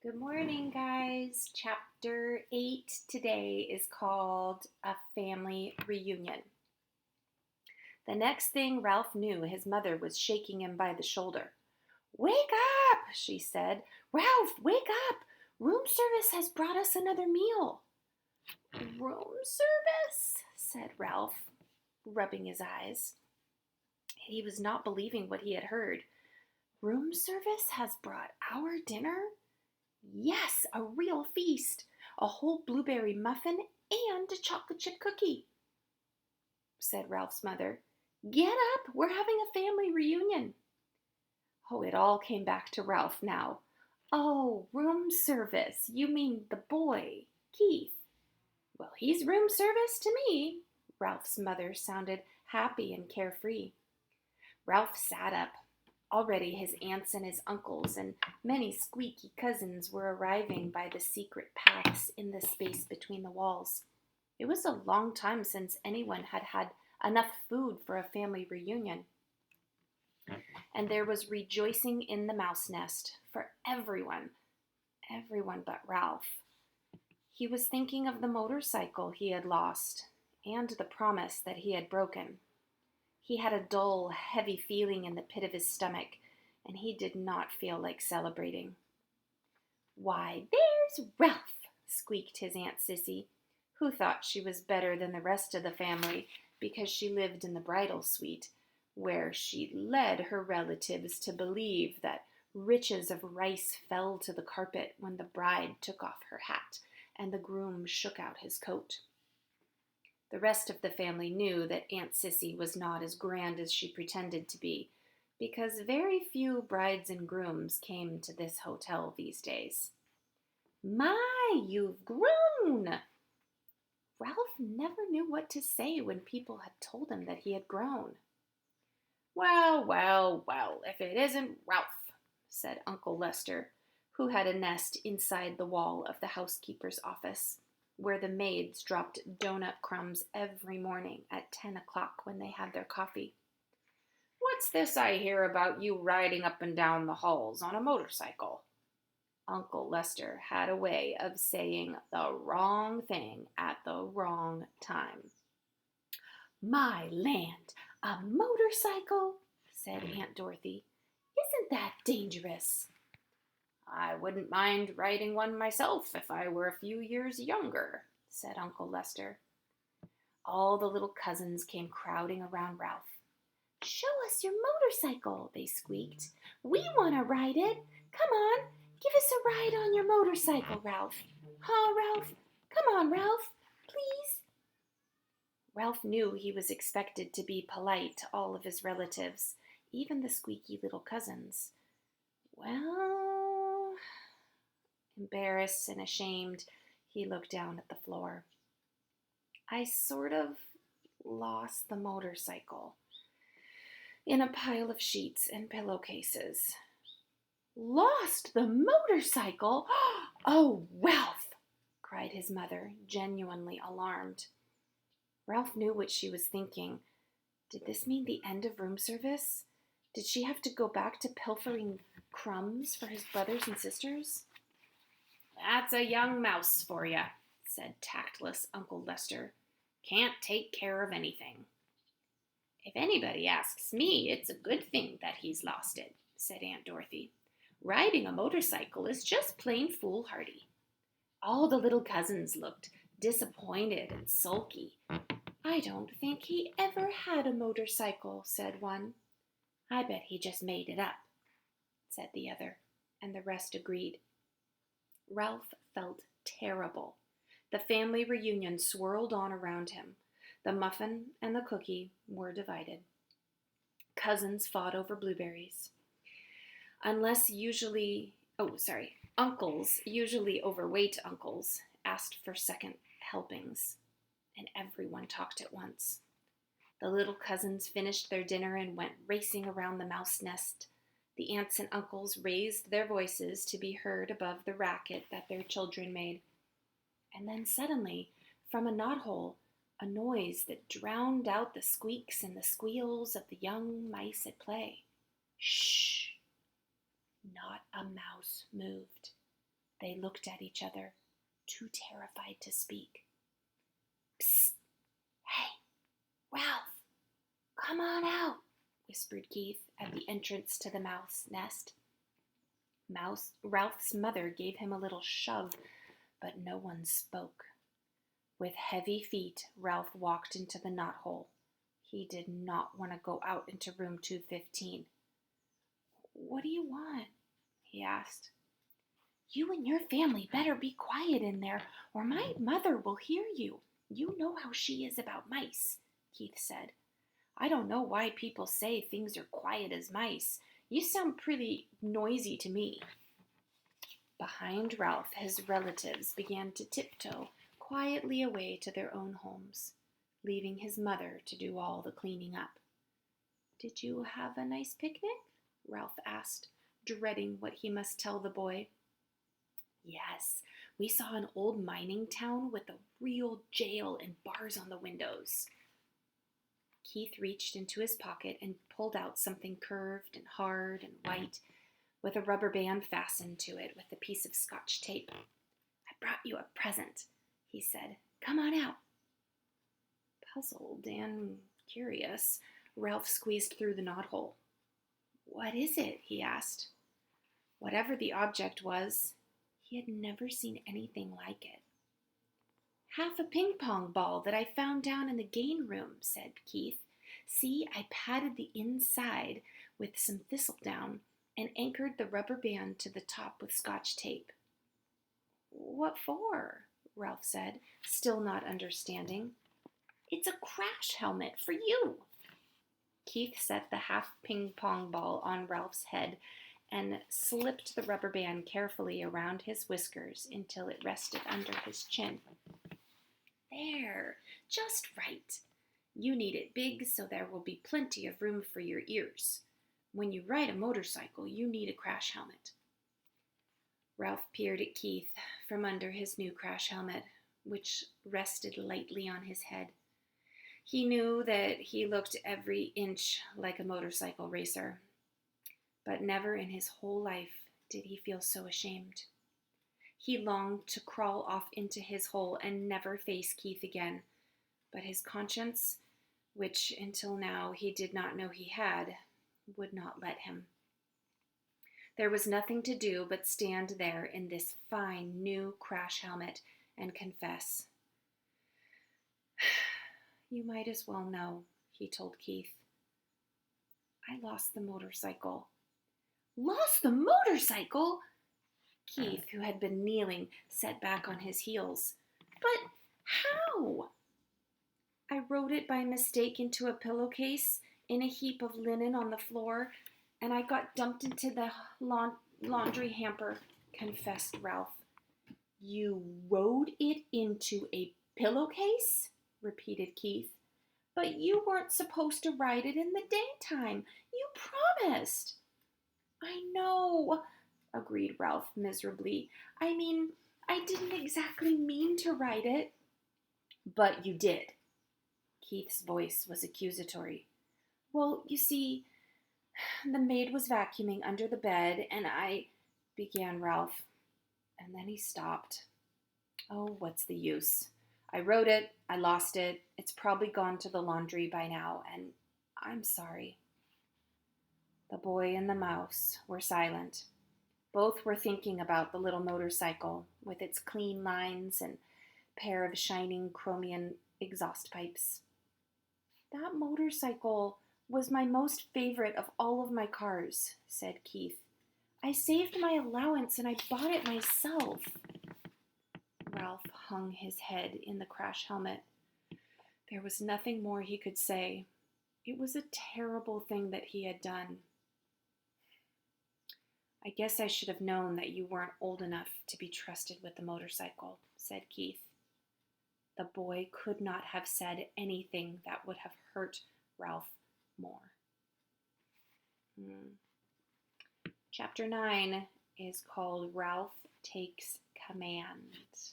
Good morning, guys. Chapter 8 today is called A Family Reunion. The next thing Ralph knew, his mother was shaking him by the shoulder. "Wake up," she said. "Ralph, wake up. Room service has brought us another meal." "Room service?" said Ralph, rubbing his eyes. He was not believing what he had heard. "Room service has brought our dinner?" "Yes, a real feast. A whole blueberry muffin and a chocolate chip cookie," said Ralph's mother. "Get up, we're having a family reunion." Oh, it all came back to Ralph now. "Oh, room service. You mean the boy, Keith." "Well, he's room service to me." Ralph's mother sounded happy and carefree. Ralph sat up. Already his aunts and his uncles and many squeaky cousins were arriving by the secret paths in the space between the walls. It was a long time since anyone had had enough food for a family reunion. And there was rejoicing in the mouse nest for everyone but Ralph. He was thinking of the motorcycle he had lost and the promise that he had broken. He had a dull, heavy feeling in the pit of his stomach, and he did not feel like celebrating. "Why, there's Ralph," squeaked his Aunt Sissy, who thought she was better than the rest of the family because she lived in the bridal suite, where she led her relatives to believe that riches of rice fell to the carpet when the bride took off her hat and the groom shook out his coat. The rest of the family knew that Aunt Sissy was not as grand as she pretended to be, because very few brides and grooms came to this hotel these days. "My, you've grown!" Ralph never knew what to say when people had told him that he had grown. "Well, well, well, if it isn't Ralph," said Uncle Lester, who had a nest inside the wall of the housekeeper's office, where the maids dropped donut crumbs every morning at 10 o'clock when they had their coffee. "What's this I hear about you riding up and down the halls on a motorcycle?" Uncle Lester had a way of saying the wrong thing at the wrong time. "My land, a motorcycle?" said Aunt Dorothy. "Isn't that dangerous?" "I wouldn't mind riding one myself if I were a few years younger," said Uncle Lester. All the little cousins came crowding around Ralph. "Show us your motorcycle," they squeaked. "We want to ride it. Come on, give us a ride on your motorcycle, Ralph. Huh, Ralph? Come on, Ralph, please." Ralph knew he was expected to be polite to all of his relatives, even the squeaky little cousins. Well, embarrassed and ashamed, he looked down at the floor. "I sort of lost the motorcycle in a pile of sheets and pillowcases." "Lost the motorcycle? Oh, Ralph!" cried his mother, genuinely alarmed. Ralph knew what she was thinking. Did this mean the end of room service? Did she have to go back to pilfering crumbs for his brothers and sisters? "That's a young mouse for you," said tactless Uncle Lester. "Can't take care of anything." "If anybody asks me, it's a good thing that he's lost it," said Aunt Dorothy. "Riding a motorcycle is just plain foolhardy." All the little cousins looked disappointed and sulky. "I don't think he ever had a motorcycle," said one. "I bet he just made it up," said the other, and the rest agreed. Ralph felt terrible. The family reunion swirled on around him. The muffin and the cookie were divided. Cousins fought over blueberries. Uncles, usually overweight uncles, asked for second helpings, and everyone talked at once. The little cousins finished their dinner and went racing around the mouse nest. The aunts and uncles raised their voices to be heard above the racket that their children made. And then suddenly, from a knothole, a noise that drowned out the squeaks and the squeals of the young mice at play. Shh! Not a mouse moved. They looked at each other, too terrified to speak. "Psst! Hey, Ralph, come on out," whispered Keith at the entrance to the mouse nest. Ralph's mother gave him a little shove, but no one spoke. With heavy feet, Ralph walked into the knothole. He did not want to go out into room 215. "What do you want?" he asked. "You and your family better be quiet in there, or my mother will hear you. You know how she is about mice," Keith said. "I don't know why people say things are quiet as mice. You sound pretty noisy to me." Behind Ralph, his relatives began to tiptoe quietly away to their own homes, leaving his mother to do all the cleaning up. "Did you have a nice picnic?" Ralph asked, dreading what he must tell the boy. "Yes, we saw an old mining town with a real jail and bars on the windows." Keith reached into his pocket and pulled out something curved and hard and white, with a rubber band fastened to it with a piece of Scotch tape. "I brought you a present," he said. "Come on out." Puzzled and curious, Ralph squeezed through the knothole. "What is it?" he asked. Whatever the object was, he had never seen anything like it. "Half a ping-pong ball that I found down in the game room," said Keith. "See, I padded the inside with some thistledown and anchored the rubber band to the top with Scotch tape." "What for?" Ralph said, still not understanding. "It's a crash helmet for you." Keith set the half ping-pong ball on Ralph's head and slipped the rubber band carefully around his whiskers until it rested under his chin. "There, just right. You need it big so there will be plenty of room for your ears. When you ride a motorcycle, you need a crash helmet." Ralph peered at Keith from under his new crash helmet, which rested lightly on his head. He knew that he looked every inch like a motorcycle racer, but never in his whole life did he feel so ashamed. He longed to crawl off into his hole and never face Keith again, but his conscience, which until now he did not know he had, would not let him. There was nothing to do but stand there in this fine new crash helmet and confess. "You might as well know," he told Keith. "I lost the motorcycle." "Lost the motorcycle?" Keith, who had been kneeling, sat back on his heels. "But how?" "I rode it by mistake into a pillowcase in a heap of linen on the floor, and I got dumped into the laundry hamper," confessed Ralph. "You rode it into a pillowcase?" repeated Keith. "But you weren't supposed to ride it in the daytime. You promised." "I know," agreed Ralph miserably. "I mean, I didn't exactly mean to ride it." "But you did." Keith's voice was accusatory. "Well, you see, the maid was vacuuming under the bed, and I," began Ralph, and then he stopped. "Oh, what's the use? I wrote it, I lost it, it's probably gone to the laundry by now, and I'm sorry." The boy and the mouse were silent. Both were thinking about the little motorcycle with its clean lines and pair of shining chromium exhaust pipes. "That motorcycle was my most favorite of all of my cars," said Keith. "I saved my allowance and I bought it myself." Ralph hung his head in the crash helmet. There was nothing more he could say. It was a terrible thing that he had done. "I guess I should have known that you weren't old enough to be trusted with the motorcycle," said Keith. The boy could not have said anything that would have hurt Ralph more. Chapter 9 is called Ralph Takes Command.